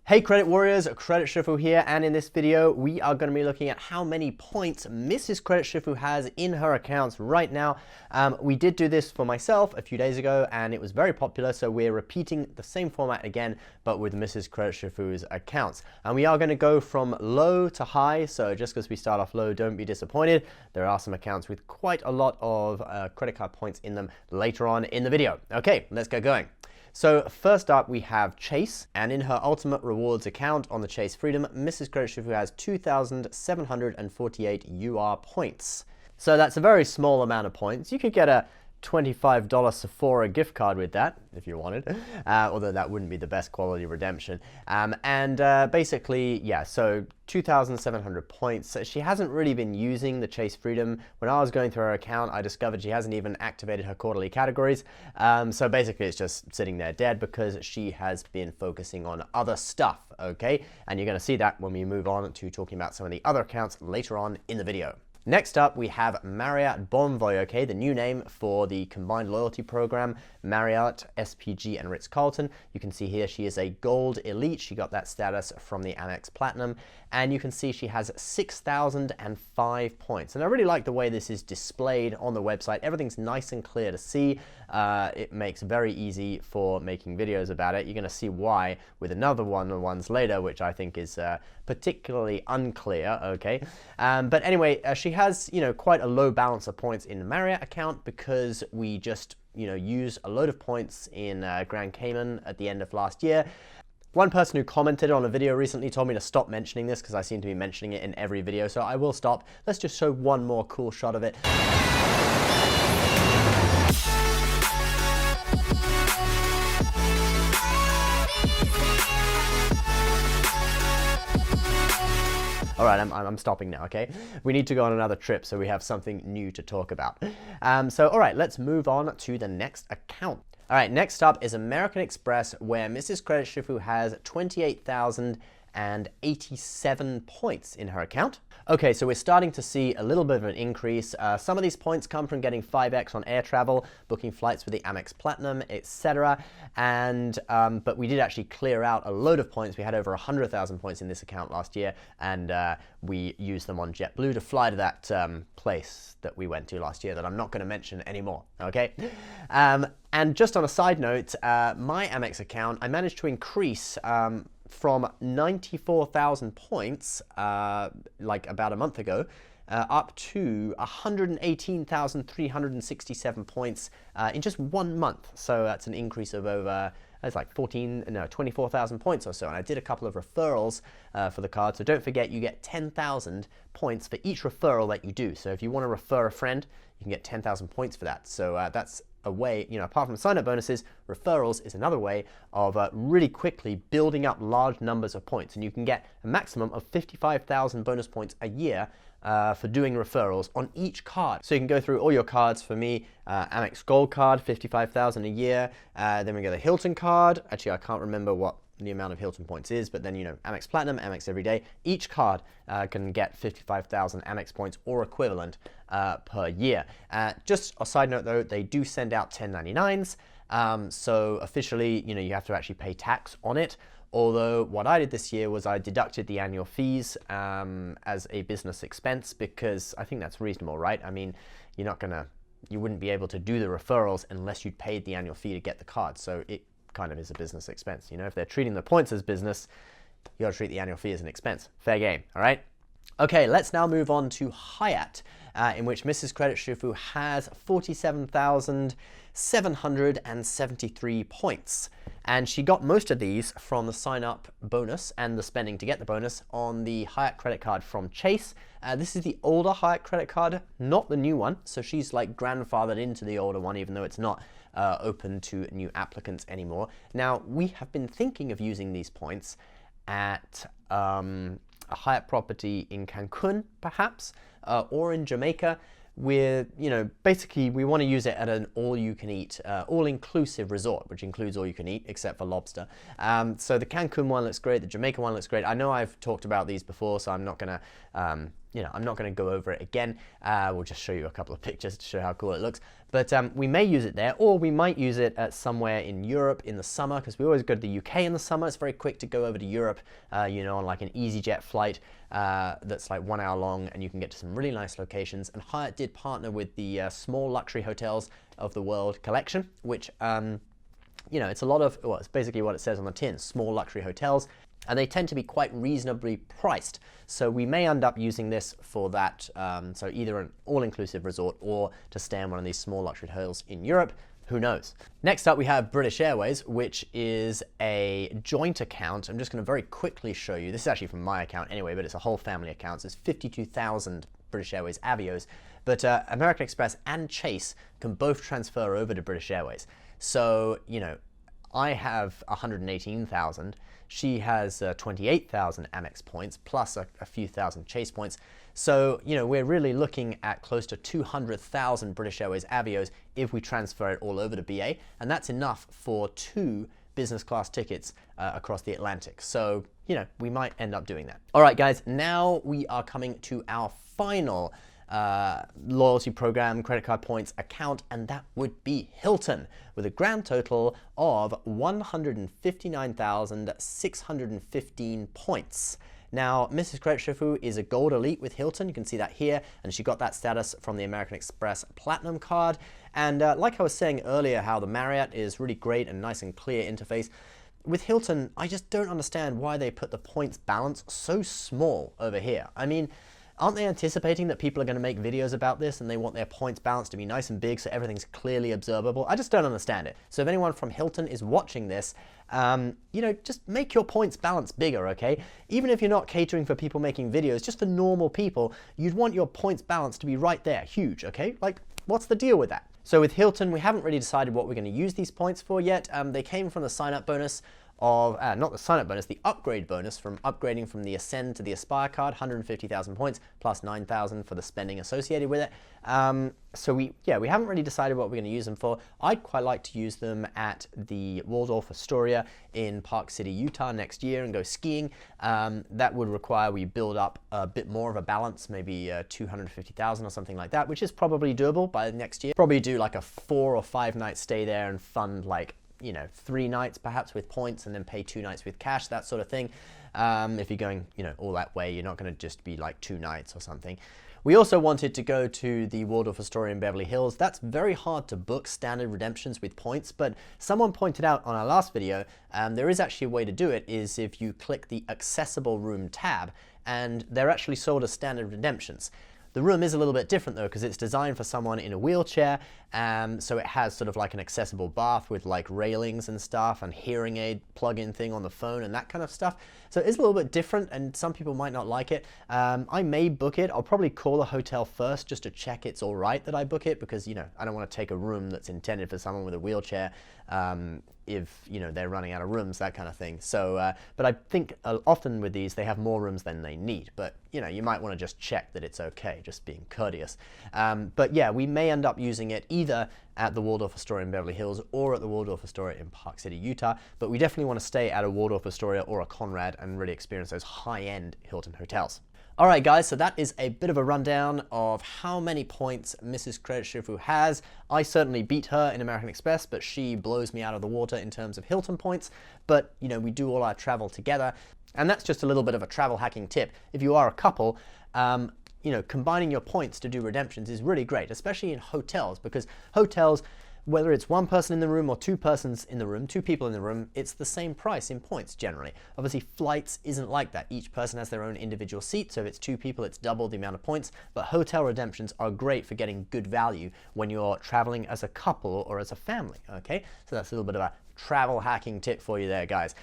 Hey Credit Warriors, Credit Shifu here, and in this video we are going to be looking at how many points Mrs. Credit Shifu has in her accounts right now. We did do this for myself a few days ago and it was very popular, so we're repeating the same format again but with Mrs. Credit Shifu's accounts. And we are going to go from low to high, so just because we start off low, don't be disappointed. There are some accounts with quite a lot of credit card points in them later on in the video. Okay, let's get going. So first up we have Chase, and in her Ultimate Rewards account on the Chase Freedom, Mrs. Credit Shifu has 2,748 UR points. So that's a very small amount of points. You could get a $25 Sephora gift card with that if you wanted, although that wouldn't be the best quality redemption. Basically, yeah, so 2,700 points. She hasn't really been using the Chase Freedom. When I was going through her account, I discovered she hasn't even activated her quarterly categories. So basically it's just sitting there dead because she has been focusing on other stuff, okay? And you're gonna see that when we move on to talking about some of the other accounts later on in the video. Next up, we have Marriott Bonvoy, okay, the new name for the combined loyalty program, Marriott, SPG, and Ritz-Carlton. You can see here she is a Gold Elite. She got that status from the Amex Platinum, and you can see she has 6,005 points. And I really like the way this is displayed on the website. Everything's nice and clear to see. It makes it very easy for making videos about it. You're going to see why with another one of the ones later, which I think is particularly unclear, okay? But anyway, she has, quite a low balance of points in the Marriott account because we just, used a load of points in Grand Cayman at the end of last year. One person who commented on a video recently told me to stop mentioning this because I seem to be mentioning it in every video, so I will stop. Let's just show one more cool shot of it. All right, I'm stopping now, okay? We need to go on another trip, so we have something new to talk about. All right, let's move on to the next account. All right, next up is American Express, where Mrs. Credit Shifu has 28,087 points in her account. Okay, so we're starting to see a little bit of an increase. Some of these points come from getting 5x on air travel, booking flights with the Amex Platinum, etc. But we did actually clear out a load of points. We had over 100,000 points in this account last year, and we used them on JetBlue to fly to that place that we went to last year that I'm not going to mention anymore, okay? And just on a side note, my Amex account, I managed to increase from 94,000 points, like about a month ago, up to 118,367 points in just 1 month. So that's an increase of over, it's like 24,000 points or so. And I did a couple of referrals for the card. So don't forget, you get 10,000 points for each referral that you do. So if you want to refer a friend, you can get 10,000 points for that. So that's a way, apart from sign-up bonuses, referrals is another way of really quickly building up large numbers of points. And you can get a maximum of 55,000 bonus points a year for doing referrals on each card. So you can go through all your cards. For me, Amex Gold card, 55,000 a year. Then we get the Hilton card. Actually, I can't remember what the amount of Hilton points is, but then, Amex Platinum, Amex Everyday. Each card can get 55,000 Amex points or equivalent per year. Just a side note though, they do send out 1099s. So officially, you have to actually pay tax on it. Although what I did this year was I deducted the annual fees as a business expense because I think that's reasonable, right? I mean, you wouldn't be able to do the referrals unless you'd paid the annual fee to get the card. So it kind of is a business expense. If they're treating the points as business, you gotta treat the annual fee as an expense. Fair game, all right? Okay, let's now move on to Hyatt, in which Mrs. Credit Shifu has 47,773 points. And she got most of these from the sign-up bonus and the spending to get the bonus on the Hyatt credit card from Chase. This is the older Hyatt credit card, not the new one. So she's like grandfathered into the older one, even though it's not open to new applicants anymore. Now, we have been thinking of using these points at a Hyatt property in Cancun, perhaps, or in Jamaica. Basically we want to use it at an all-you-can-eat, all-inclusive resort, which includes all you can eat except for lobster. So the Cancun one looks great, the Jamaica one looks great. I know I've talked about these before, so I'm not gonna, I'm not going to go over it again. We'll just show you a couple of pictures to show how cool it looks. But we may use it there, or we might use it at somewhere in Europe in the summer, because we always go to the UK in the summer. It's very quick to go over to Europe, on like an EasyJet flight that's like 1 hour long, and you can get to some really nice locations. And Hyatt did partner with the Small Luxury Hotels of the World collection, which, it's a lot of, well, it's basically what it says on the tin, small luxury hotels. And they tend to be quite reasonably priced. So we may end up using this for that, so either an all-inclusive resort or to stay in one of these small luxury hotels in Europe. Who knows? Next up, we have British Airways, which is a joint account. I'm just going to very quickly show you. This is actually from my account anyway, but it's a whole family account. So it's 52,000 British Airways Avios. But American Express and Chase can both transfer over to British Airways. So, I have 118,000. She has 28,000 Amex points, plus a few thousand Chase points. So, we're really looking at close to 200,000 British Airways Avios if we transfer it all over to BA. And that's enough for 2 business class tickets across the Atlantic. So, we might end up doing that. All right, guys, now we are coming to our final loyalty program, credit card points account, and that would be Hilton, with a grand total of 159,615 points. Now, Mrs. Credit Shifu is a gold elite with Hilton. You can see that here, and she got that status from the American Express Platinum card. And like I was saying earlier, how the Marriott is really great and nice and clear interface. With Hilton, I just don't understand why they put the points balance so small over here. I mean, aren't they anticipating that people are going to make videos about this and they want their points balance to be nice and big so everything's clearly observable? I just don't understand it. So if anyone from Hilton is watching this, just make your points balance bigger, okay? Even if you're not catering for people making videos, just for normal people, you'd want your points balance to be right there, huge, okay? Like, what's the deal with that? So with Hilton, we haven't really decided what we're going to use these points for yet. They came from the sign-up bonus of, not the sign-up bonus, the upgrade bonus from upgrading from the Ascend to the Aspire card, 150,000 points plus 9,000 for the spending associated with it. So we haven't really decided what we're going to use them for. I'd quite like to use them at the Waldorf Astoria in Park City, Utah next year and go skiing. That would require we build up a bit more of a balance, maybe 250,000 or something like that, which is probably doable by next year. Probably do like a 4 or 5 night stay there and fund like 3 nights perhaps with points and then pay 2 nights with cash, that sort of thing. If you're going, all that way, you're not going to just be like 2 nights or something. We also wanted to go to the Waldorf Astoria in Beverly Hills. That's very hard to book standard redemptions with points, but someone pointed out on our last video, there is actually a way to do it, is if you click the accessible room tab, and they're actually sold as standard redemptions. The room is a little bit different though, because it's designed for someone in a wheelchair, so it has sort of like an accessible bath with like railings and stuff and hearing aid plug-in thing on the phone and that kind of stuff. So it is a little bit different and some people might not like it. I may book it. I'll probably call the hotel first just to check it's all right that I book it, because I don't want to take a room that's intended for someone with a wheelchair if they're running out of rooms, that kind of thing. So but I think often with these they have more rooms than they need, but you might want to just check that it's okay, just being courteous. But yeah, we may end up using it either at the Waldorf Astoria in Beverly Hills or at the Waldorf Astoria in Park City, Utah, but we definitely want to stay at a Waldorf Astoria or a Conrad and really experience those high-end Hilton hotels. All right, guys, so that is a bit of a rundown of how many points Mrs. Credit Shifu has. I certainly beat her in American Express, but she blows me out of the water in terms of Hilton points. But, we do all our travel together. And that's just a little bit of a travel hacking tip. If you are a couple, combining your points to do redemptions is really great, especially in hotels, because hotels, whether it's one person in the room or 2 persons in the room, 2 people in the room, it's the same price in points generally. Obviously, flights isn't like that. Each person has their own individual seat, so if it's 2 people, it's double the amount of points. But hotel redemptions are great for getting good value when you're traveling as a couple or as a family, okay? So that's a little bit of a travel hacking tip for you there, guys.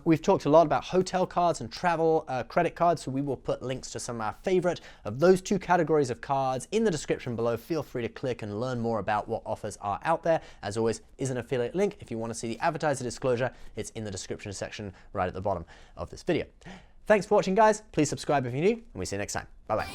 We've talked a lot about hotel cards and travel credit cards, so we will put links to some of our favorite of those 2 categories of cards in the description below. Feel free to click and learn more about what offers are out there. As always, is an affiliate link. If you want to see the advertiser disclosure, it's in the description section right at the bottom of this video. Thanks for watching, guys. Please subscribe if you're new, and we see you next time. Bye-bye.